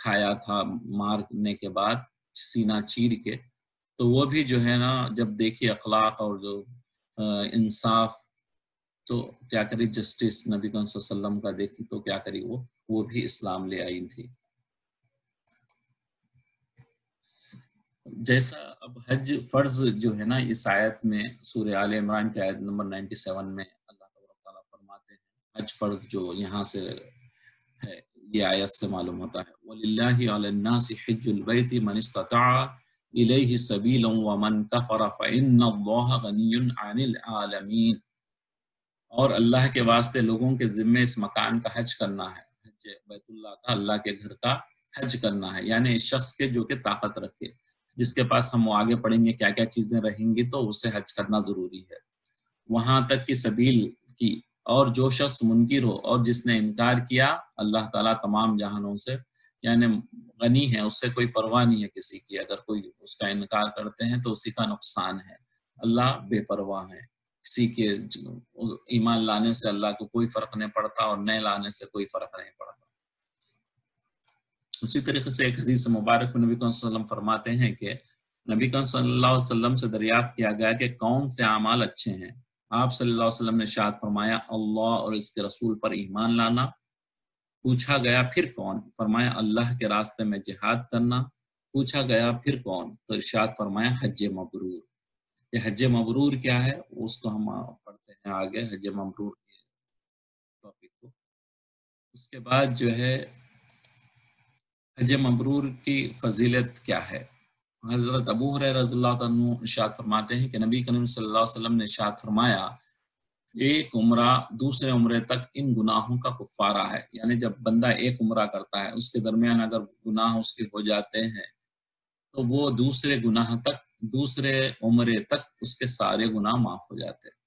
کھایا تھا مارنے کے بعد سینہ چیر کے، تو وہ بھی جو ہے نا جب دیکھی اخلاق اور جو انصاف، تو کیا کری جسٹس نبی کریم صلی اللہ علیہ وسلم کا دیکھی تو کیا کری وہ بھی اسلام لے آئی تھی۔ جیسا اب حج فرض جو ہے نا اس آیت میں سورہ آل عمران کی آیت نمبر 97 میں اللہ تعالیٰ فرماتے ہیں، حج فرض جو یہاں سے ہے یہ آیت سے معلوم ہوتا ہے، وَلِلَّهِ عَلَى النَّاسِ حِجُّ الْبَيْتِ مَنِ اسْتَطَاعَ إِلَيْهِ سَبِيلًا وَمَنْ كَفَرَ فَإِنَّ اللَّهَ غَنِيٌّ عَنِ الْعَالَمِينَ، اور اللہ کے واسطے لوگوں کے ذمے اس مکان کا حج کرنا ہے، حج بیت اللہ کا، اللہ کے گھر کا حج کرنا ہے، یعنی اس شخص کے جو کہ طاقت رکھے، جس کے پاس ہم آگے پڑھیں گے کیا کیا چیزیں رہیں گی تو اسے حج کرنا ضروری ہے، وہاں تک کی سبیل کی، اور جو شخص منکر ہو اور جس نے انکار کیا، اللہ تعالیٰ تمام جہانوں سے یعنی غنی ہے، اس سے کوئی پرواہ نہیں ہے کسی کی، اگر کوئی اس کا انکار کرتے ہیں تو اسی کا نقصان ہے، اللہ بے پرواہ ہے، کسی کے ایمان لانے سے اللہ کو کوئی فرق نہیں پڑتا اور نئے لانے سے کوئی فرق نہیں پڑتا۔ اسی طریقے سے ایک حدیث مبارک میں نبی کریم صلی اللہ علیہ وسلم فرماتے ہیں کہ نبی کریم صلی اللہ علیہ وسلم سے دریافت کیا گیا کہ کون سے اعمال اچھے ہیں، آپ صلی اللہ علیہ وسلم نے ارشاد فرمایا اللہ اور اس کے رسول پر ایمان لانا، پوچھا گیا پھر کون، فرمایا اللہ کے راستے میں جہاد کرنا، پوچھا گیا پھر کون، تو ارشاد فرمایا حج مبرور۔ یہ حج مبرور کیا ہے اس کو ہم پڑھتے ہیں آگے، حج مبرور کے ٹاپک کو۔ اس کے بعد جو ہے حج مبرور کی فضیلت کیا ہے، حضرت ابو ہریرہ رضی اللہ عنہ ارشاد فرماتے ہیں کہ نبی کریم صلی اللہ علیہ وسلم نے ارشاد فرمایا ایک عمرہ دوسرے عمرے تک ان گناہوں کا کفارہ ہے، یعنی جب بندہ ایک عمرہ کرتا ہے اس کے درمیان اگر گناہ اس کے ہو جاتے ہیں تو وہ دوسرے عمرے تک اس کے سارے گناہ معاف ہو جاتے ہیں،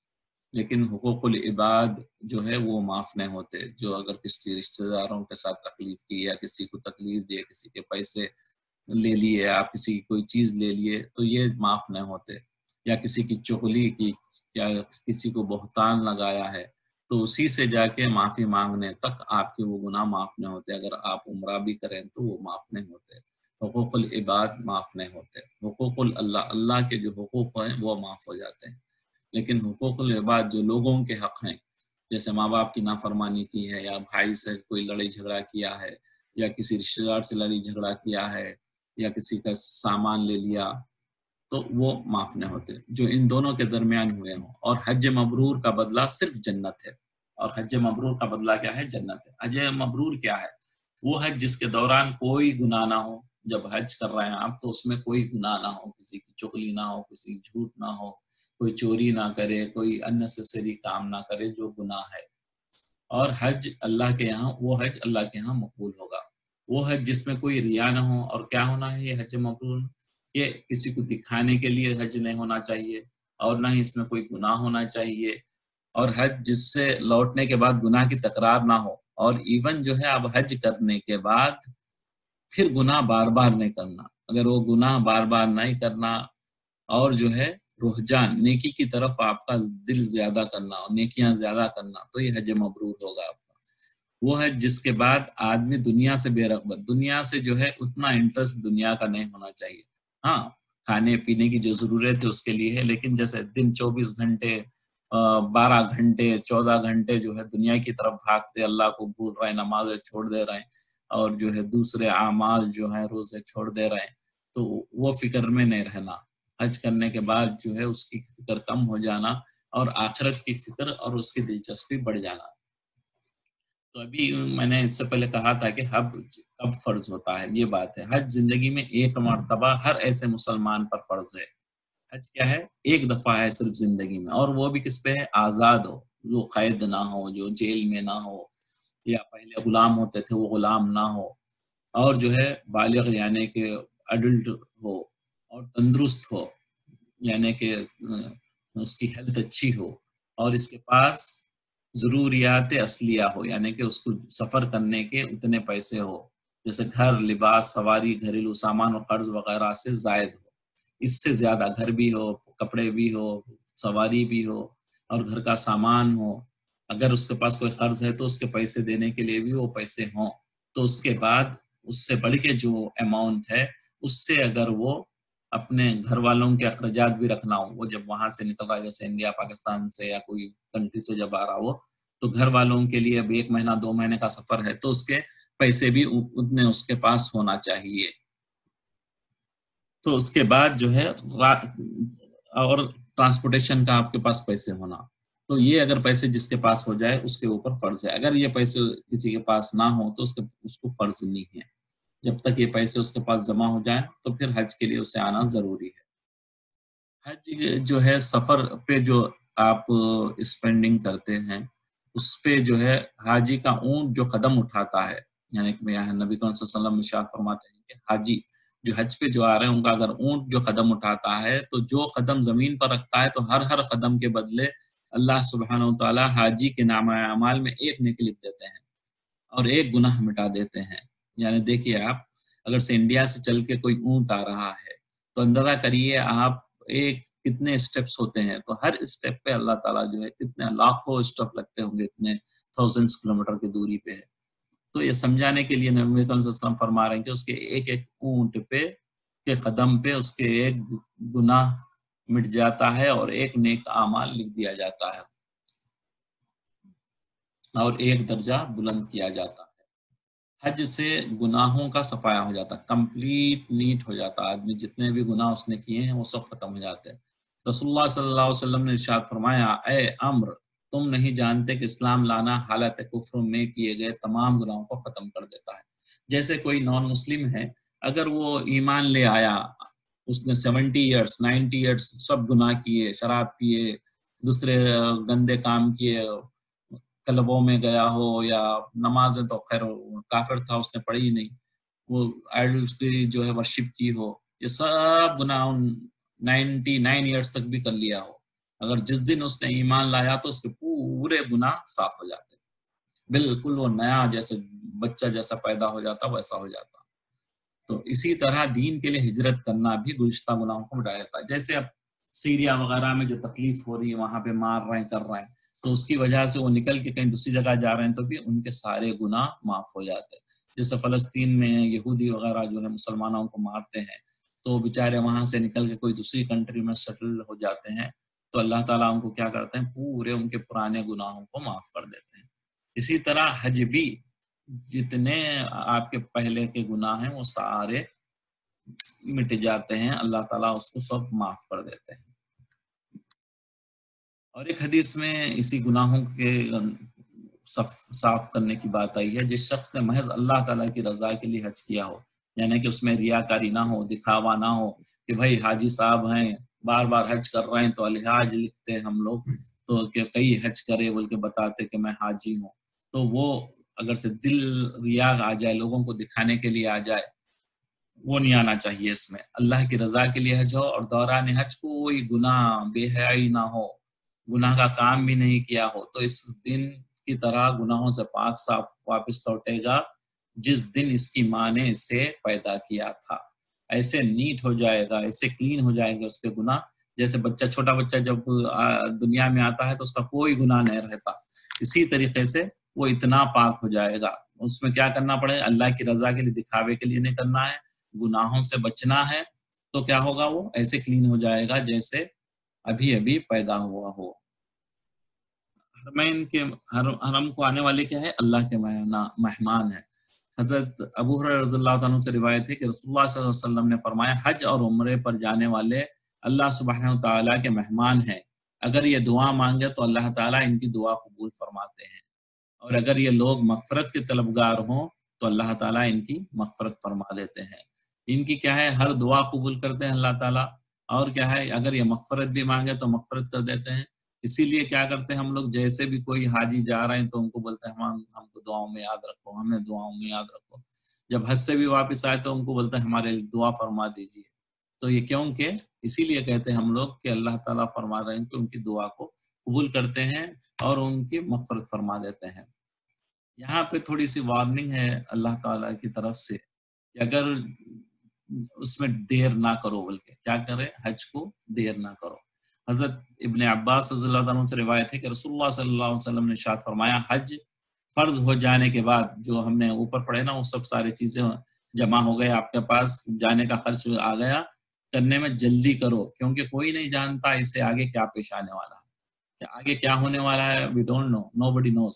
لیکن حقوق العباد جو ہے وہ معاف نہیں ہوتے، جو اگر کسی رشتہ داروں کے ساتھ تکلیف کی یا کسی کو تکلیف دیے، کسی کے پیسے لے لیے، آپ کسی کی کوئی چیز لے لیے تو یہ معاف نہیں ہوتے، یا کسی کی چغلی کی یا کسی کو بہتان لگایا ہے تو اسی سے جا کے معافی مانگنے تک آپ کے وہ گناہ معاف نہیں ہوتے، اگر آپ عمرہ بھی کریں تو وہ معاف نہیں ہوتے، حقوق العباد معاف نہیں ہوتے، حقوق اللہ کے جو حقوق ہیں وہ معاف ہو جاتے ہیں، لیکن حقوق العباد جو لوگوں کے حق ہیں، جیسے ماں باپ کی نافرمانی کی ہے، یا بھائی سے کوئی لڑائی جھگڑا کیا ہے، یا کسی رشتہ دار سے لڑائی جھگڑا کیا ہے، یا کسی کا سامان لے لیا تو وہ معاف نہیں ہوتے، جو ان دونوں کے درمیان ہوئے ہوں، اور حج مبرور کا بدلہ صرف جنت ہے، اور حج مبرور کا بدلہ کیا ہے؟ جنت ہے۔ حج مبرور کیا ہے؟ وہ حج جس کے دوران کوئی گناہ نہ ہو، جب حج کر رہے ہیں آپ تو اس میں کوئی گناہ نہ ہو، کسی کی چغلی نہ ہو، کسی جھوٹ نہ ہو، کوئی چوری نہ کرے، کوئی اننیسیسری کام نہ کرے جو گناہ ہے، اور حج اللہ کے یہاں مقبول ہوگا، وہ حج جس میں کوئی ریا نہ ہو، اور کیا ہونا ہے یہ حج مبرور؟ یہ کسی کو دکھانے کے لیے حج نہیں ہونا چاہیے، اور نہ ہی اس میں کوئی گناہ ہونا چاہیے، اور حج جس سے لوٹنے کے بعد گناہ کی تکرار نہ ہو، اور ایون جو ہے اب حج کرنے کے بعد پھر گناہ بار بار نہیں کرنا، اگر وہ گناہ بار بار نہیں کرنا، اور جو ہے رجحان نیکی کی طرف آپ کا دل زیادہ کرنا اور نیکیاں زیادہ کرنا، تو یہ حج مبرور ہوگا آپ کا، وہ ہے جس کے بعد آدمی دنیا سے بے رغبت، دنیا سے جو ہے اتنا انٹرسٹ دنیا کا نہیں ہونا چاہیے، ہاں کھانے پینے کی جو ضرورت ہے اس کے لیے ہے، لیکن جیسے دن 24 گھنٹے 12 گھنٹے 14 گھنٹے جو ہے دنیا کی طرف بھاگتے، اللہ کو بھول رہے ہیں، نمازیں چھوڑ دے رہے ہیں، اور جو ہے دوسرے اعمال جو ہیں روزے چھوڑ دے رہے ہیں، تو وہ فکر میں نہیں رہنا، حج کرنے کے بعد جو ہے اس کی فکر کم ہو جانا، اور آخرت کی فکر اور اس کی دلچسپی بڑھ جانا۔ تو ابھی میں نے اس سے پہلے کہا تھا کہ حج کب فرض ہوتا ہے، یہ بات ہے، حج زندگی میں ایک مرتبہ ہر ایسے مسلمان پر فرض ہے، حج کیا ہے؟ ایک دفعہ ہے صرف زندگی میں، اور وہ بھی کس پہ ہے؟ آزاد ہو، جو قید نہ ہو، جو جیل میں نہ ہو، یا پہلے غلام ہوتے تھے وہ غلام نہ ہو، اور جو ہے بالغ یعنی کہ ایڈلٹ ہو، اور تندرست ہو، یعنی کہ اس کی ہیلتھ اچھی ہو، اور اس کے پاس ضروریات اصلیہ ہو، یعنی کہ اس کو سفر کرنے کے اتنے پیسے ہو، جیسے گھر، لباس، سواری، گھریلو سامان اور قرض وغیرہ سے زائد ہو، اس سے زیادہ گھر بھی ہو، کپڑے بھی ہو، سواری بھی ہو، اور گھر کا سامان ہو، اگر اس کے پاس کوئی قرض ہے تو اس کے پیسے دینے کے لیے بھی وہ پیسے ہوں، تو اس کے بعد اس سے بڑھ کے جو اماؤنٹ ہے اس سے اگر وہ اپنے گھر والوں کے اخراجات بھی رکھنا ہو، وہ جب وہاں سے نکل رہا ہے جیسے انڈیا پاکستان سے یا کوئی کنٹری سے جب آ رہا ہو تو گھر والوں کے لیے اب 1 مہینہ 2 مہینے کا سفر ہے تو اس کے پیسے بھی اتنے اس کے پاس ہونا چاہیے. تو اس کے بعد جو ہے اور ٹرانسپورٹیشن کا آپ کے پاس پیسے ہونا. تو یہ اگر پیسے جس کے پاس ہو جائے اس کے اوپر فرض ہے. اگر یہ پیسے کسی کے پاس نہ ہو تو اس کو فرض نہیں ہے. جب تک یہ پیسے اس کے پاس جمع ہو جائیں تو پھر حج کے لیے اسے آنا ضروری ہے. حج جو ہے سفر پہ جو آپ اسپینڈنگ کرتے ہیں اس پہ جو ہے حاجی کا اونٹ جو قدم اٹھاتا ہے، یعنی کہ نبی صلی اللہ علیہ وسلم ارشاد فرماتے ہیں کہ حاجی جو حج پہ جو آ رہے ہیں ان کا اگر اونٹ جو قدم اٹھاتا ہے تو جو قدم زمین پر رکھتا ہے تو ہر قدم کے بدلے اللہ سبحانہ و تعالی حاجی کے نام اعمال میں 1 نیکی لکھ دیتے ہیں اور 1 گناہ مٹا دیتے ہیں. یعنی دیکھیے آپ اگر سے انڈیا سے چل کے کوئی اونٹ آ رہا ہے تو اندازہ کریے آپ کتنے اسٹیپس ہوتے ہیں، تو ہر اسٹیپ پہ اللہ تعالیٰ جو ہے کتنے لاکھوں اسٹیپ لگتے ہوں گے، اتنے 1000 کلومیٹر کی دوری پہ ہے. تو یہ سمجھانے کے لیے نبی صلی اللہ علیہ وسلم فرما رہے ہیں کہ اس کے ایک اونٹ پہ کے قدم پہ اس کے 1 گناہ مٹ جاتا ہے اور 1 نیک اعمال لکھ دیا جاتا ہے اور 1 درجہ بلند کیا جاتا ہے. حج سے گناہوں کا صفایا ہو جاتا ہے، کمپلیٹ نیٹ ہو جاتا ہے. آدمی جتنے بھی گناہ اس نے کیے ہیں وہ سب ختم ہو جاتے ہیں. رسول اللہ صلی اللہ علیہ وسلم نے ارشاد فرمایا اے عمر تم نہیں جانتے کہ اسلام لانا حالت کفر میں کیے گئے تمام گناہوں کو ختم کر دیتا ہے. جیسے کوئی نان مسلم ہے، اگر وہ ایمان لے آیا، اس نے 70 ایئرس 90 ایئرس سب گناہ کیے، شراب پیے، دوسرے گندے کام کیے، کلبوں میں گیا ہو یا نمازیں تو خیر کافر تھا اس نے پڑھی ہی نہیں، وہ آئیڈلز کی جو ہے ورشپ کی ہو، یہ سب گناہ 99 ایئرس تک بھی کر لیا ہو، اگر جس دن اس نے ایمان لایا تو اس کے پورے گناہ صاف ہو جاتے، بالکل وہ نیا جیسے بچہ جیسا پیدا ہو جاتا ویسا ہو جاتا. تو اسی طرح دین کے لیے ہجرت کرنا بھی گزشتہ گناہوں کو مٹا دیتا ہے. جیسے اب سیریا وغیرہ میں جو تکلیف ہو رہی ہے وہاں پہ مار رہے ہیں کر رہے ہیں تو اس کی وجہ سے وہ نکل کے کہیں دوسری جگہ جا رہے ہیں تو بھی ان کے سارے گناہ معاف ہو جاتے ہیں. جیسے فلسطین میں یہودی وغیرہ جو ہے مسلمانوں کو مارتے ہیں تو بیچارے وہاں سے نکل کے کوئی دوسری کنٹری میں سیٹل ہو جاتے ہیں تو اللہ تعالیٰ ان کو کیا کرتے ہیں، پورے ان کے پرانے گناہوں کو معاف کر دیتے ہیں. اسی طرح حج بھی جتنے آپ کے پہلے کے گناہ ہیں وہ سارے مٹ جاتے ہیں، اللہ تعالیٰ اس کو سب معاف کر دیتے ہیں. اور ایک حدیث میں اسی گناہوں کے صاف کرنے کی بات آئی ہے، جس شخص نے محض اللہ تعالیٰ کی رضا کے لیے حج کیا ہو، یعنی کہ اس میں ریاکاری نہ ہو، دکھاوا نہ ہو کہ بھائی حاجی صاحب ہیں بار بار حج کر رہے ہیں تو الحاج لکھتے ہیں ہم لوگ تو کہ کئی حج کرے بول کے بتاتے کہ میں حاجی ہوں، تو وہ اگر سے دل ریا آ جائے، لوگوں کو دکھانے کے لیے آ جائے، وہ نہیں آنا چاہیے. اس میں اللہ کی رضا کے لیے حج ہو اور دوران حج کوئی گناہ بے حیائی نہ ہو، گناہ کا کام بھی نہیں کیا ہو، تو اس دن کی طرح گناہوں سے پاک صاف واپس لوٹے گا جس دن اس کی ماں نے اسے پیدا کیا تھا. ایسے نیٹ ہو جائے گا، ایسے کلین ہو جائیں گے اس کے گناہ، جیسے چھوٹا بچہ جب دنیا میں آتا ہے تو اس کا کوئی گناہ نہیں رہتا، اسی طریقے سے وہ اتنا پاک ہو جائے گا. اس میں کیا کرنا پڑے، اللہ کی رضا کے لیے دکھاوے کے لیے نہیں کرنا ہے، گناہوں سے بچنا ہے، تو کیا ہوگا، وہ ایسے کلین ہو جائے گا جیسے ابھی پیدا ہوا ہو. حرمین کے حرم کو آنے والے کیا ہے، اللہ کے مہمان ہیں. حضرت ابو ہریرہ رضی اللہ عنہ سے روایت ہے کہ رسول اللہ صلی اللہ علیہ وسلم نے فرمایا حج اور عمرے پر جانے والے اللہ سبحانہ تعالیٰ کے مہمان ہیں، اگر یہ دعا مانگے تو اللہ تعالیٰ ان کی دعا قبول فرماتے ہیں، اور اگر یہ لوگ مغفرت کے طلبگار ہوں تو اللہ تعالیٰ ان کی مغفرت فرما دیتے ہیں. ان کی کیا ہے، ہر دعا قبول کرتے ہیں اللہ تعالیٰ، اور کیا ہے اگر یہ مغفرت بھی مانگے تو مغفرت کر دیتے ہیں. اسی لیے کیا کرتے ہیں ہم لوگ، جیسے بھی کوئی حاجی جا رہے ہیں تو ان کو بولتے ہیں ہم کو دعاؤں میں یاد رکھو، ہمیں دعاؤں میں یاد رکھو. جب حج سے بھی واپس آئے تو ان کو بولتے ہیں ہمارے دعا فرما دیجیے. تو یہ کیوں کہ اسی لیے کہتے ہیں ہم لوگ کہ اللہ تعالیٰ فرما رہے ہیں کہ ان کی دعا کو قبول کرتے ہیں اور ان کی مغفرت فرما دیتے ہیں. یہاں پہ تھوڑی سی وارننگ ہے اللہ تعالیٰ کی طرف سے کہ اگر اس میں دیر نہ کرو، بلکہ کیا کرے، حج کو دیر نہ کرو. حضرت ابن عباس رضی اللہ عنہ سے روایت ہے کہ رسول اللہ صلی اللہ علیہ وسلم نے ارشاد فرمایا حج فرض ہو جانے کے بعد جو ہم نے اوپر پڑھے نا وہ سب ساری چیزیں جمع ہو گئے آپ کے پاس، جانے کا خرچ آ گیا، کرنے میں جلدی کرو، کیونکہ کوئی نہیں جانتا اسے آگے کیا پیش آنے والا ہے، کہ آگے کیا ہونے والا ہے، وی ڈونٹ نو، نو بڈی نوز،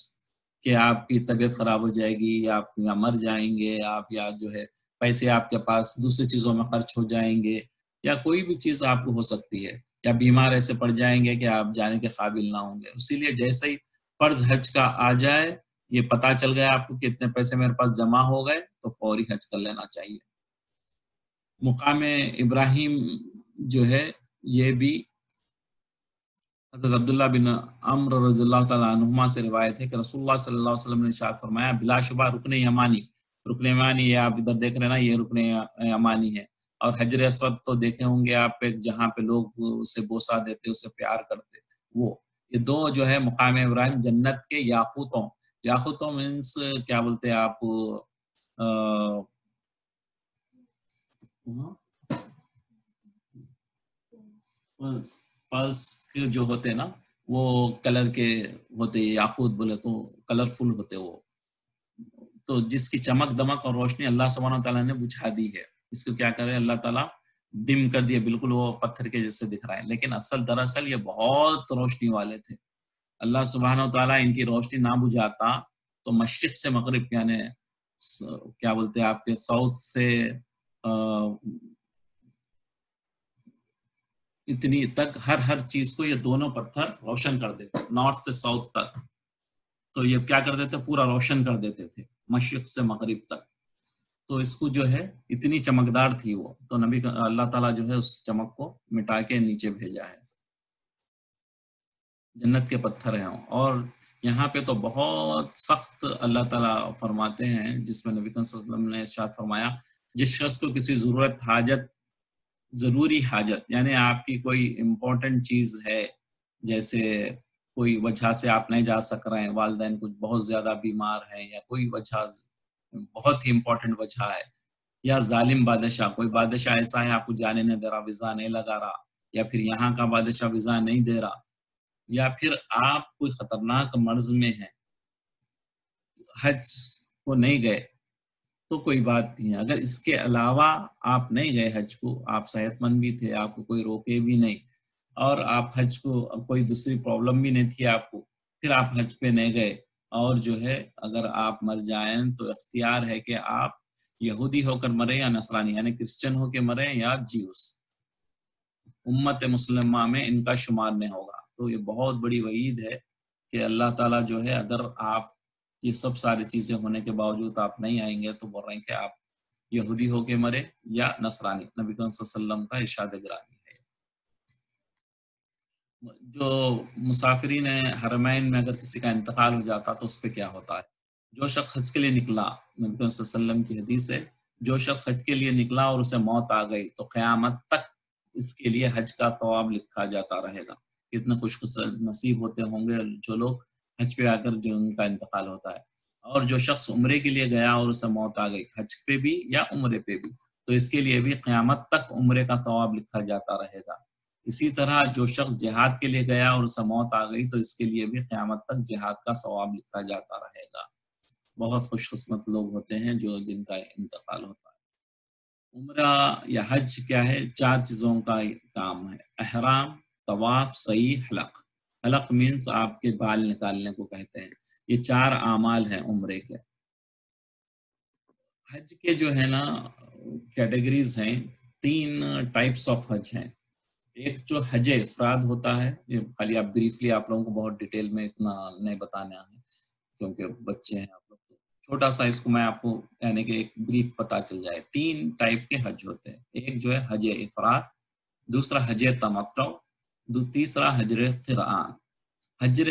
کہ آپ کی طبیعت خراب ہو جائے گی، یا آپ یا مر جائیں گے آپ، یا جو ہے پیسے آپ کے پاس دوسری چیزوں میں خرچ ہو جائیں گے، یا کوئی بھی چیز آپ کو ہو سکتی ہے، یا بیمار ایسے پڑ جائیں گے کہ آپ جانے کے قابل نہ ہوں گے. اسی لیے جیسے ہی فرض حج کا آ جائے، یہ پتا چل گیا آپ کو کہ اتنے پیسے میرے پاس جمع ہو گئے، تو فوری حج کر لینا چاہیے. مقام ابراہیم جو ہے یہ بھی حضرت عبداللہ بن عمرو رضی اللہ تعالیٰ عنہما سے روایت ہے کہ رسول اللہ صلی اللہ علیہ وسلم نے ارشاد فرمایا، بلا شبہ رکن یمانی، رکن یمانی یہ آپ ادھر دیکھ رہے ہیں نا، یہ رکن یمانی ہے. اور حجر اسود تو دیکھے ہوں گے آپ، جہاں پہ لوگ اسے بوسہ دیتے، اسے پیار کرتے، وہ یہ دو جو ہے مقام ابراہیم جنت کے یاقوتوں، یاقوتوں مینس کیا بولتے ہیں آپ، پلس جو ہوتے نا وہ کلر کے ہوتے، یاقوت بولے تو کلرفل ہوتے وہ، تو جس کی چمک دمک اور روشنی اللہ سبحانہ تعالیٰ نے بجھا دی ہے، اس کو کیا کرے اللہ تعالیٰ ڈم کر دیا، بالکل وہ پتھر کے جیسے دکھ رہا ہے، لیکن دراصل یہ بہت روشنی والے تھے. اللہ سبحانہ تعالیٰ ان کی روشنی نہ بجھاتا تو مشرق سے مغرب، یعنی کیا بولتے ہیں آپ کے ساؤتھ سے اتنی تک ہر چیز کو یہ دونوں پتھر روشن کر دیتے، نارتھ سے ساؤتھ تک، تو یہ کیا کر دیتے، پورا روشن کر دیتے تھے مشرق سے مغرب تک. تو اس کو جو ہے اتنی چمکدار تھی وہ، تو نبی اللہ تعالیٰ جو ہے اس کی چمک کو مٹا کے نیچے بھیجا ہے. جنت کے پتھر ہیں، اور یہاں پہ تو بہت سخت اللہ تعالیٰ فرماتے ہیں، جس میں نبی صلی اللہ علیہ وسلم نے ارشاد فرمایا، جس شخص کو کسی ضرورت حاجت، ضروری حاجت، یعنی آپ کی کوئی امپورٹنٹ چیز ہے، جیسے کوئی وجہ سے آپ نہیں جا سک رہے ہیں، والدین کچھ بہت زیادہ بیمار ہیں، یا کوئی وجہ بہت ہی امپورٹنٹ وجہ ہے، یا ظالم بادشاہ، کوئی بادشاہ ایسا ہے آپ کو جانے نہیں دے رہا، ویزا نہیں لگا رہا، یا پھر یہاں کا بادشاہ ویزا نہیں دے رہا، یا پھر آپ کوئی خطرناک مرض میں ہیں، حج کو نہیں گئے، تو کوئی بات نہیں ہے. اگر اس کے علاوہ آپ نہیں گئے حج کو، آپ صحت مند بھی تھے، آپ کو کوئی روکے بھی نہیں، اور آپ حج کو کوئی دوسری پرابلم بھی نہیں تھی آپ کو، پھر آپ حج پہ نہیں گئے، اور جو ہے اگر آپ مر جائیں تو اختیار ہے کہ آپ یہودی ہو کر مرے یا نصرانی، یعنی کرسچن ہو کے مرے یا جیوس، امت مسلمہ میں ان کا شمار نہیں ہوگا. تو یہ بہت بڑی وعید ہے کہ اللہ تعالیٰ جو ہے، اگر آپ یہ سب ساری چیزیں ہونے کے باوجود آپ نہیں آئیں گے، تو بول رہے ہیں کہ آپ یہودی ہو کے مرے یا نصرانی. نبی صلی اللہ علیہ وسلم کا ارشاد گرامی ہے. جو مسافرین حرمین میں اگر کسی کا انتقال ہو جاتا تو اس پہ کیا ہوتا ہے؟ جو شخص حج کے لیے نکلا، نبی صلی اللہ علیہ وسلم کی حدیث ہے، جو شخص حج کے لیے نکلا اور اسے موت آ گئی تو قیامت تک اس کے لیے حج کا ثواب لکھا جاتا رہے گا. کتنے خوش نصیب ہوتے ہوں گے جو لوگ حج پہ آ کر جو ان کا انتقال ہوتا ہے. اور جو شخص عمرے کے لیے گیا اور اسے موت آ گئی، حج پہ بھی یا عمرے پہ بھی، تو اس کے لیے بھی قیامت تک عمرے کا ثواب لکھا جاتا رہے گا. اسی طرح جو شخص جہاد کے لیے گیا اور اسے موت آ گئی، تو اس کے لیے بھی قیامت تک جہاد کا ثواب لکھا جاتا رہے گا. بہت خوش قسمت لوگ ہوتے ہیں جن کا انتقال ہوتا ہے. عمرہ یا حج کیا ہے؟ 4 چیزوں کا کام ہے: احرام، طواف، سعی، حلق. حلق مینس آپ کے بال نکالنے کو کہتے ہیں. یہ 4 اعمال ہیں عمرے کے. حج کے جو ہے نا کیٹیگریز ہیں، 3 ٹائپس آف حج ہیں. ایک جو حج افراد ہوتا ہے، یہ خالی آپ بریفلی آپ لوگوں کو بہت ڈیٹیل میں اتنا نہیں بتانا ہے کیونکہ بچے ہیں آپ لوگ، تو چھوٹا سا اس کو میں آپ کو یعنی کہ ایک بریف پتا چل جائے. 3 ٹائپ کے حج ہوتے ہیں. ایک جو ہے حج افراد، دوسرا حج تمتع، تیسرا حج قرآن. حجر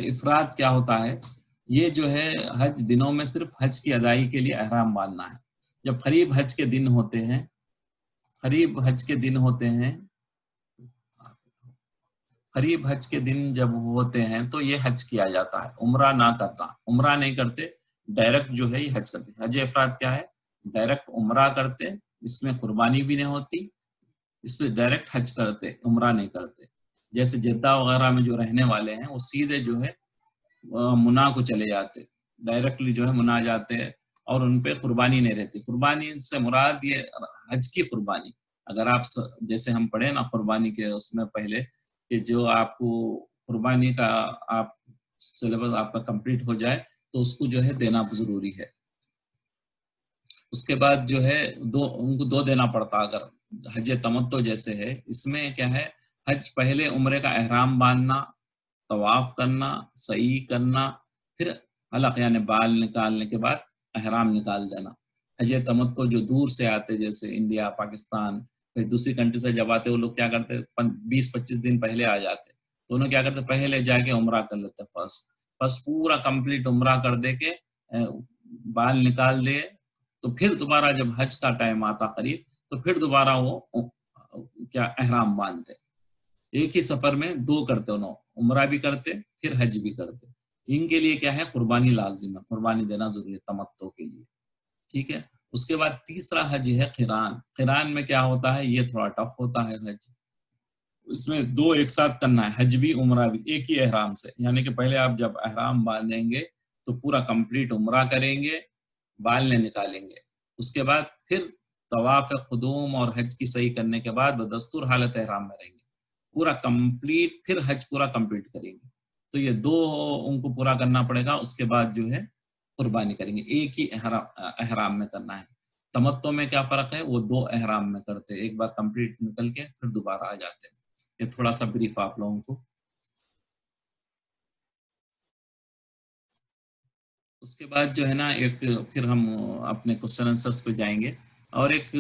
افراد کیا ہوتا ہے؟ یہ جو ہے حج دنوں میں صرف حج کی ادائیگی کے لیے احرام باندھنا ہے. جب قریب حج کے دن ہوتے ہیں، قریب حج کے دن جب ہوتے ہیں تو یہ حج کیا جاتا ہے. عمرہ نہ کرتا، عمرہ نہیں کرتے، ڈائریکٹ جو ہے یہ حج کرتے. حج افراد کیا ہے؟ ڈائریکٹ عمرہ کرتے اس میں قربانی بھی نہیں ہوتی، اس پہ ڈائریکٹ حج کرتے، عمرہ نہیں کرتے. جیسے جدہ وغیرہ میں جو رہنے والے ہیں وہ سیدھے جو ہے منا کو چلے جاتے، ڈائریکٹلی جو ہے منا جاتے ہیں، اور ان پہ قربانی نہیں رہتی. قربانی سے مراد یہ حج کی قربانی. اگر آپ جیسے ہم پڑھے نا قربانی کے اس میں پہلے کہ جو آپ کو قربانی کا آپ سلیبس آپ کا کمپلیٹ ہو جائے تو اس کو جو ہے دینا ضروری ہے. اس کے بعد جو ہے ان کو دو دینا پڑتا. اگر حج تمتع جیسے ہے اس میں کیا ہے، حج پہلے عمرے کا احرام باندھنا، طواف کرنا، سعی کرنا، پھر حلق یعنی بال نکالنے کے بعد احرام نکال دینا. حج تمتع جو دور سے آتے جیسے انڈیا، پاکستان، دوسری کنٹری سے جب آتے وہ لوگ کیا کرتے 20-25 دن پہلے آ جاتے، تو انہوں کیا کرتے پہلے جا کے عمرہ کر لیتے. فرسٹ پورا کمپلیٹ عمرہ کر دے کے بال نکال دے، تو پھر دوبارہ جب حج کا ٹائم آتا قریب تو پھر دوبارہ وہ کیا احرام باندھتے. ایک ہی سفر میں دو کرتے، انہوں عمرہ بھی کرتے پھر حج بھی کرتے. ان کے لیے کیا ہے قربانی لازم ہے، قربانی دینا ضروری ہے تمتع کے لیے. ٹھیک ہے. اس کے بعد تیسرا حج ہے قران. قران میں کیا ہوتا ہے، یہ تھوڑا ٹف ہوتا ہے حج. اس میں دو ایک ساتھ کرنا ہے، حج بھی عمرہ بھی ایک ہی احرام سے. یعنی کہ پہلے آپ جب احرام باندھیں گے تو پورا کمپلیٹ عمرہ کریں گے، بال نے نکالیں گے. اس کے بعد پھر طواف قدوم اور حج کی صحیح کرنے کے بعد بدستور حالت احرام میں رہیں گے پورا کمپلیٹ، پھر حج پورا کمپلیٹ کریں گے. تو یہ دو ان کو پورا کرنا پڑے گا. اس کے بعد جو ہے قربانی کریں گے. ایک ہی احرام میں کرنا ہے. تمتع میں کیا فرق ہے، وہ دو احرام میں کرتے، ایک بار کمپلیٹ نکل کے پھر دوبارہ آ جاتے. یہ تھوڑا سا بریف آپ لوگوں کو. اس کے بعد جو ہے نا ایک پھر ہم اپنے کوسچن آنسرس پہ جائیں گے. اور ایک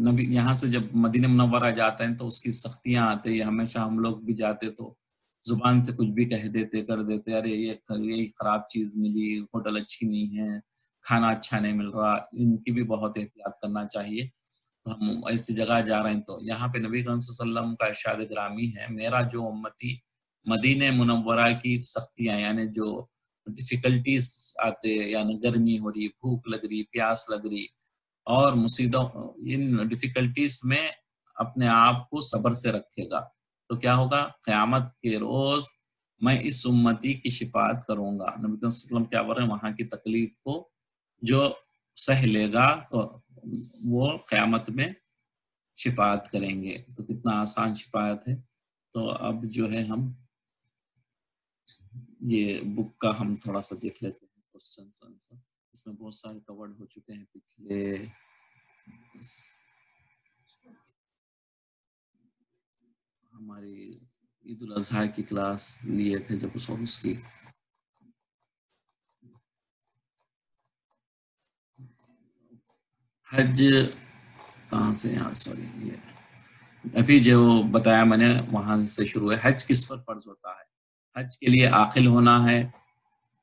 نبی یہاں سے جب مدینہ منورہ جاتے ہیں تو اس کی سختیاں آتے ہیں. ہمیشہ ہم لوگ بھی جاتے تو زبان سے کچھ بھی کہہ دیتے کر دیتے، ارے یہ خراب چیز ملی، ہوٹل اچھی نہیں ہے، کھانا اچھا نہیں مل رہا. ان کی بھی بہت احتیاط کرنا چاہیے. تو ہم ایسی جگہ جا رہے ہیں تو یہاں پہ نبی کریم صلی اللہ علیہ وسلم کا ارشاد گرامی ہے، میرا جو امتی مدینہ منورہ کی سختیاں یعنی جو ڈیفیکلٹیز آتے، یعنی گرمی ہو رہی، بھوک لگ رہی، پیاس لگ رہی اور مصیبتوں، ان ڈیفیکلٹیز میں اپنے آپ کو صبر سے رکھے گا تو کیا ہوگا، قیامت کے روز میں اس امتی کی شفاعت کروں گا. نبی صلی اللہ علیہ وسلم کیا بول رہے ہیں، وہاں کی تکلیف کو جو سہ لے گا تو وہ قیامت میں شفاعت کریں گے. تو کتنا آسان شفاعت ہے. تو اب جو ہے ہم یہ بک کا ہم تھوڑا سا دیکھ لیتے ہیں کوسچن آنسر. اس میں بہت سارے کورڈ ہو چکے ہیں پچھلے ہماری عید الاضحیٰ کی کلاس لیے تھے جب اس کی حج کہاں سے، یہاں سوری یہ ابھی جو بتایا میں نے وہاں سے شروع ہے. حج کس پر فرض ہوتا ہے؟ حج کے لیے عاقل ہونا ہے،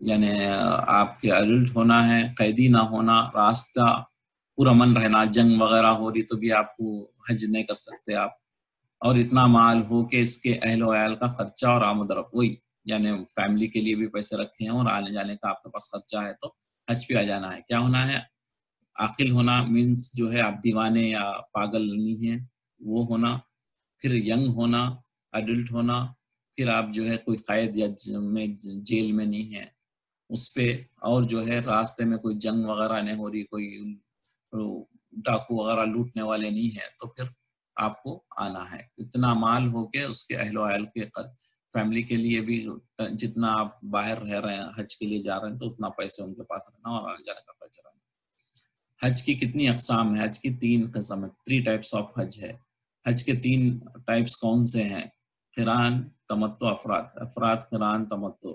یعنی آپ کے ایڈلٹ ہونا ہے، قیدی نہ ہونا، راستہ پورا من رہنا. جنگ وغیرہ ہو رہی تو بھی آپ کو حج نہیں کر سکتے آپ. اور اتنا مال ہو کہ اس کے اہل و عیال کا خرچہ اور آمد و رفت، وہی یعنی فیملی کے لیے بھی پیسے رکھے ہیں اور آنے جانے کا آپ کے پاس خرچہ ہے تو حج پہ آ جانا ہے. کیا ہونا ہے، عاقل ہونا مینس جو ہے آپ دیوانے یا پاگل نہیں ہیں وہ ہونا، پھر ینگ ہونا، ایڈلٹ ہونا، پھر آپ جو ہے کوئی قید یا جیل میں نہیں ہیں اس پہ، اور جو ہے راستے میں کوئی جنگ وغیرہ نہیں ہو رہی، کوئی ڈاکو وغیرہ لوٹنے والے نہیں ہیں تو پھر آپ کو آنا ہے. اتنا مال ہو کے اس کے اہل و عیال کے فیملی کے لیے بھی جتنا آپ باہر رہ رہے ہیں حج کے لیے جا رہے ہیں تو اتنا پیسے ان کے پاس رہنا اور آنے جانے کا خرچ رہنا. حج کی کتنی اقسام ہے؟ حج کی 3 قسم ہے، 3 ٹائپس آف حج ہے. حج کے 3 ٹائپس کون سے ہیں؟ قران، تمتع، افراد. افراد، قران، تمتع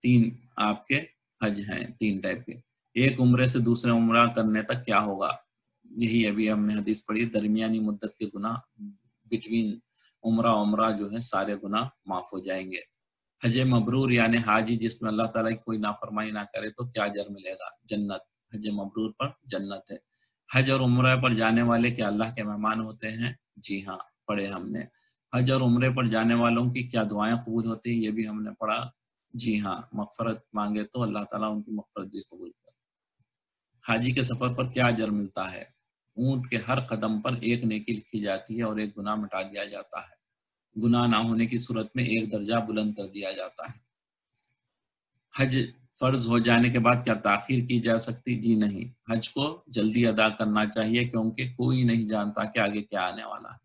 3 آپ کے حج ہیں 3 ٹائپ کے. ایک عمرے سے دوسرے عمرہ کرنے تک کیا ہوگا، یہی ابھی ہم نے حدیث پڑھی، درمیانی مدت کے گناہ بٹوین عمرہ جو ہے سارے گناہ معاف ہو جائیں گے. حج مبرور یعنی حاجی جس میں اللہ تعالیٰ کی کوئی نافرمانی نہ کرے تو کیا اجر ملے گا، جنت. حج مبرور پر جنت ہے. حج اور عمرہ پر جانے والے کیا اللہ کے مہمان ہوتے ہیں؟ جی ہاں، پڑھے ہم نے. حج اور عمرے پر جانے والوں کی کیا دعائیں قبول ہوتی ہیں؟ یہ بھی ہم نے پڑھا. جی ہاں، مغفرت مانگے تو اللہ تعالیٰ ان کی مغفرت بھی قبول کرے. حاجی کے سفر پر کیا اجر ملتا ہے؟ اونٹ کے ہر قدم پر ایک نیکی لکھی جاتی ہے اور ایک گناہ مٹا دیا جاتا ہے. گناہ نہ ہونے کی صورت میں ایک درجہ بلند کر دیا جاتا ہے. حج فرض ہو جانے کے بعد کیا تاخیر کی جا سکتی؟ جی نہیں، حج کو جلدی ادا کرنا چاہیے، کیونکہ کوئی نہیں جانتا کہ آگے کیا آنے والا ہے.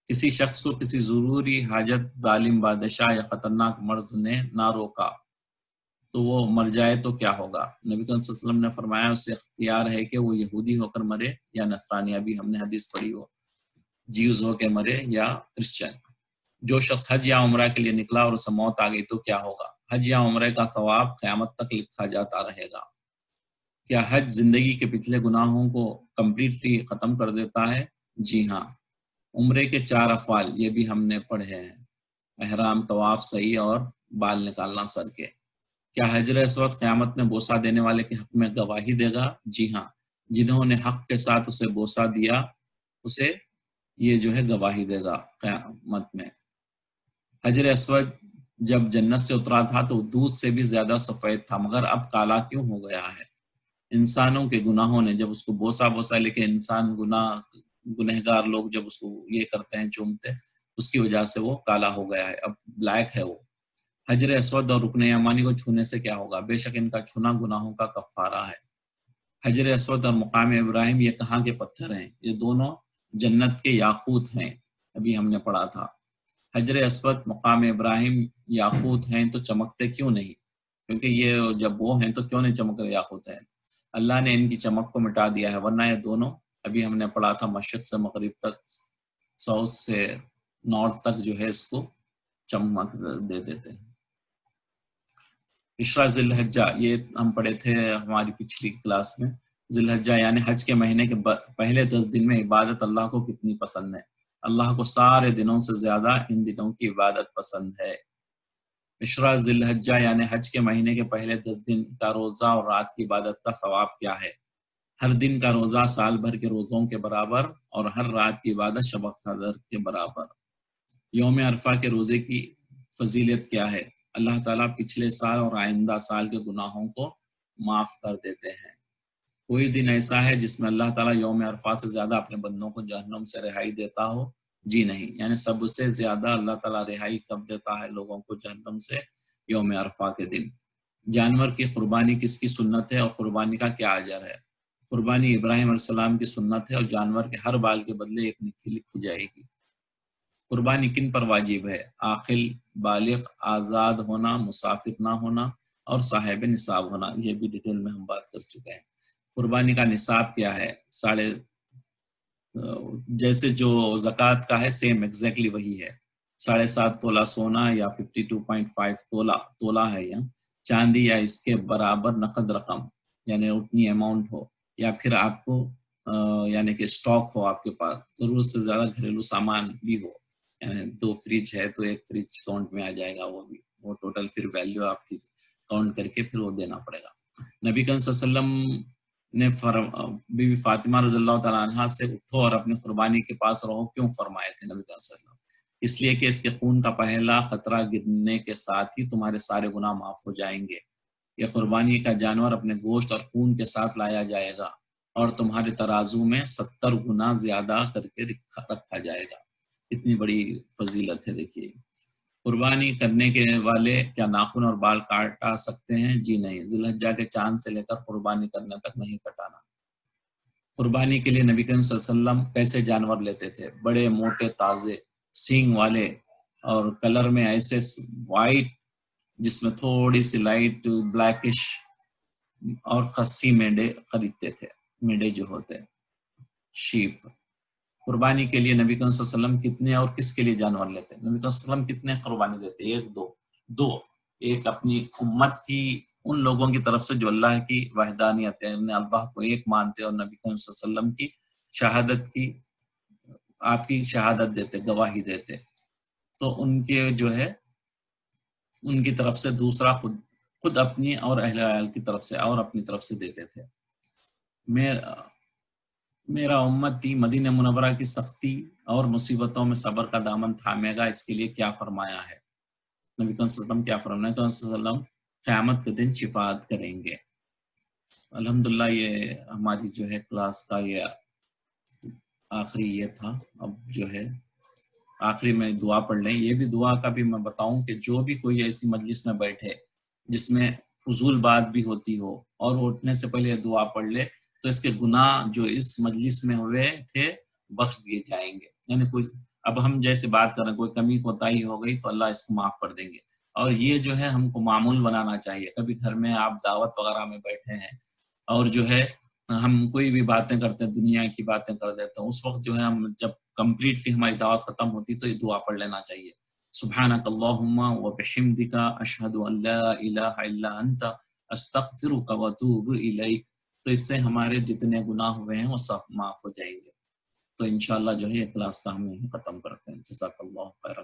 کسی شخص کو کسی ضروری حاجت ظالم بادشاہ یا خطرناک مرض نے نہ روکا تو وہ مر جائے تو کیا ہوگا؟ نبی کریم صلی اللہ علیہ وسلم نے فرمایا اسے اختیار ہے کہ وہ یہودی ہو کر مرے یا نصرانی، ابھی ہم نے حدیث پڑھی ہو، جیوز ہو کے مرے یا کرسچن. جو شخص حج یا عمرہ کے لیے نکلا اور اسے موت آ گئی تو کیا ہوگا؟ حج یا عمرے کا ثواب قیامت تک لکھا جاتا رہے گا. کیا حج زندگی کے پچھلے گناہوں کو کمپلیٹلی ختم کر دیتا ہے؟ جی ہاں. عمرے کے 4 افعال یہ بھی ہم نے پڑھے ہیں، احرام، طواف، سعی اور بال نکالنا سر کے. کیا حجر اسود قیامت میں بوسہ دینے والے کے حق میں گواہی دے گا؟ جی ہاں. جنہوں نے حق کے ساتھ اسے بوسہ دیا اسے یہ جو ہے گواہی دے گا قیامت میں. حجر اسود جب جنت سے اترا تھا تو دودھ سے بھی زیادہ سفید تھا، مگر اب کالا کیوں ہو گیا ہے؟ انسانوں کے گناہوں نے جب اس کو بوسہ لے کے گنہگار لوگ جب اس کو یہ کرتے ہیں، چومتے، اس کی وجہ سے وہ کالا ہو گیا ہے، اب بلیک ہے وہ. حجر اسود اور رکن یمانی کو چھونے سے کیا ہوگا؟ بے شک ان کا چھونا گناہوں کا کفارہ ہے. حجر اسود اور مقام ابراہیم یہ کہاں کے پتھر ہیں؟ یہ دونوں جنت کے یاقوت ہیں، ابھی ہم نے پڑھا تھا. حجر اسود، مقام ابراہیم یاقوت ہیں تو چمکتے کیوں نہیں؟ کیونکہ یہ جب وہ ہیں تو کیوں نہیں چمک رہے؟ یاقوت ہیں. اللہ نے ان کی چمک کو مٹا دیا ہے، ورنہ یہ دونوں ابھی ہم نے پڑھا تھا مشرق سے مغرب تک، ساؤتھ سے نارتھ تک جو ہے اس کو چمک دے دیتے ہیں. عشرہ ذی الحجہ یہ ہم پڑھے تھے ہماری پچھلی کلاس میں. ذی الحجہ یعنی حج کے مہینے کے پہلے 10 دن میں عبادت اللہ کو کتنی پسند ہے؟ اللہ کو سارے دنوں سے زیادہ ان دنوں کی عبادت پسند ہے. عشرہ ذی الحجہ یعنی حج کے مہینے کے پہلے 10 دن کا روزہ اور رات کی عبادت کا ثواب کیا ہے؟ ہر دن کا روزہ سال بھر کے روزوں کے برابر اور ہر رات کی عبادت شب قدر کے برابر. یوم عرفہ کے روزے کی فضیلت کیا ہے؟ اللہ تعالیٰ پچھلے سال اور آئندہ سال کے گناہوں کو معاف کر دیتے ہیں. کوئی دن ایسا ہے جس میں اللہ تعالیٰ یوم عرفہ سے زیادہ اپنے بندوں کو جہنم سے رہائی دیتا ہو؟ جی نہیں. یعنی سب سے زیادہ اللہ تعالیٰ رہائی کب دیتا ہے لوگوں کو جہنم سے؟ یوم عرفہ کے دن. جانور کی قربانی کس کی سنت ہے اور قربانی کا کیا اجر ہے؟ قربانی ابراہیم علیہ السلام کی سنت ہے اور جانور کے ہر بال کے بدلے ایک نیکی لکھی جائے گی. قربانی کن پر واجب ہے؟ عاقل، بالغ، آزاد ہونا، مسافر نہ ہونا اور صاحب نصاب ہونا. یہ بھی ڈیٹیل میں ہم بات کر چکے ہیں. قربانی کا نصاب کیا ہے؟ جیسے جو زکوٰۃ کا ہے سیم ایگزیکٹلی وہی ہے. 7.5 تولہ سونا یا 52.5 تولہ ہے یا چاندی یا اس کے برابر نقد رقم، یعنی اتنی اماؤنٹ ہو، یا پھر آپ کو یعنی کہ سٹاک ہو آپ کے پاس، ضرورت سے زیادہ گھریلو سامان بھی ہو. یعنی 2 فریج ہے تو 1 فریج کاؤنٹ میں آ جائے گا، وہ ٹوٹل پھر ویلیو آپ کی کاؤنٹ کر کے پھر وہ دینا پڑے گا. نبی کریم صلی اللہ علیہ وسلم نے بی بی فاطمہ رضی اللہ تعالیٰ عنہ سے اٹھو اور اپنی قربانی کے پاس رہو کیوں فرمائے تھے نبی کریم صلی اللہ علیہ وسلم؟ اس لیے کہ اس کے خون کا پہلا قطرہ گرنے کے ساتھ ہی تمہارے سارے گناہ معاف ہو جائیں گے. یہ قربانی کا جانور اپنے گوشت اور خون کے ساتھ لایا جائے گا اور تمہارے ترازو میں 70 گنا زیادہ کر کے رکھا جائے گا. اتنی بڑی فضیلت ہے. دیکھیے، قربانی کرنے کے والے کیا ناخن اور بال کاٹا سکتے ہیں؟ جی نہیں. ذی الحجہ کے چاند سے لے کر قربانی کرنے تک نہیں کٹانا. قربانی کے لیے نبی کریم صلی اللہ علیہ وسلم کیسے جانور لیتے تھے؟ بڑے، موٹے، تازے سینگ والے اور کلر میں ایسے وائٹ جس میں تھوڑی سی لائٹ بلیکش، اور خصی مینڈے خریدتے تھے. مینڈے جو ہوتے شیپ. قربانی کے لیے نبی کریم صلی اللہ علیہ وسلم کتنے اور کس کے لیے جانور لیتے؟ نبی کریم صلی اللہ علیہ وسلم کتنے قربانی دیتے؟ 1، 2. ایک اپنی امت کی ان لوگوں کی طرف سے جو اللہ کی وحدانیت ہے، انہیں اللہ کو ایک مانتے اور نبی کریم صلی اللہ علیہ وسلم کی شہادت کی، آپ کی شہادت دیتے، گواہی دیتے، تو ان کے جو ہے ان کی طرف سے. دوسرا خود اپنی اور اہل عیال کی طرف سے اور اپنی طرف سے دیتے تھے. میرا امتی مدینہ منورہ کی سختی اور مصیبتوں میں صبر کا دامن تھامے گا، اس کے لیے کیا فرمایا ہے؟ نبی کریم صلی اللہ علیہ وسلم کیا فرمایا؟ نبی کریم صلی اللہ علیہ وسلم قیامت کے دن شفاعت کریں گے. الحمدللہ یہ ہماری جو ہے کلاس کا یہ آخری یہ تھا. اب جو ہے آخری میں دعا پڑھ لیں. یہ بھی دعا کا بھی میں بتاؤں کہ جو بھی کوئی ایسی مجلس میں بیٹھے جس میں فضول بات بھی ہوتی ہو اور وہ اٹھنے سے پہلے دعا پڑھ لے تو اس کے گناہ جو اس مجلس میں ہوئے تھے بخش دیے جائیں گے. یعنی کوئی اب ہم جیسے بات کر رہے ہیں کوئی کمی کوتاہی ہو گئی تو اللہ اس کو معاف کر دیں گے. اور یہ جو ہے ہم کو معمول بنانا چاہیے. کبھی گھر میں آپ دعوت وغیرہ میں بیٹھے ہیں اور جو ہے ہم کوئی بھی باتیں کرتے ہیں دنیا کی باتیں کر دیتے ہیں, اس وقت جو ہے ہم جب کمپلیٹلی ہماری دعوت ختم ہوتی تو یہ دعا پڑھ لینا چاہیے. سبحانک اللہم وبحمدک اشہد ان لا الہ الا انت استغفرک واتوب الیک. تو اس سے ہمارے جتنے گناہ ہوئے ہیں وہ سب معاف ہو جائیں گے. تو انشاءاللہ جو ہے یہ کلاس کا ہم یہیں ختم کرتے ہیں. جزاک اللہ خیرا.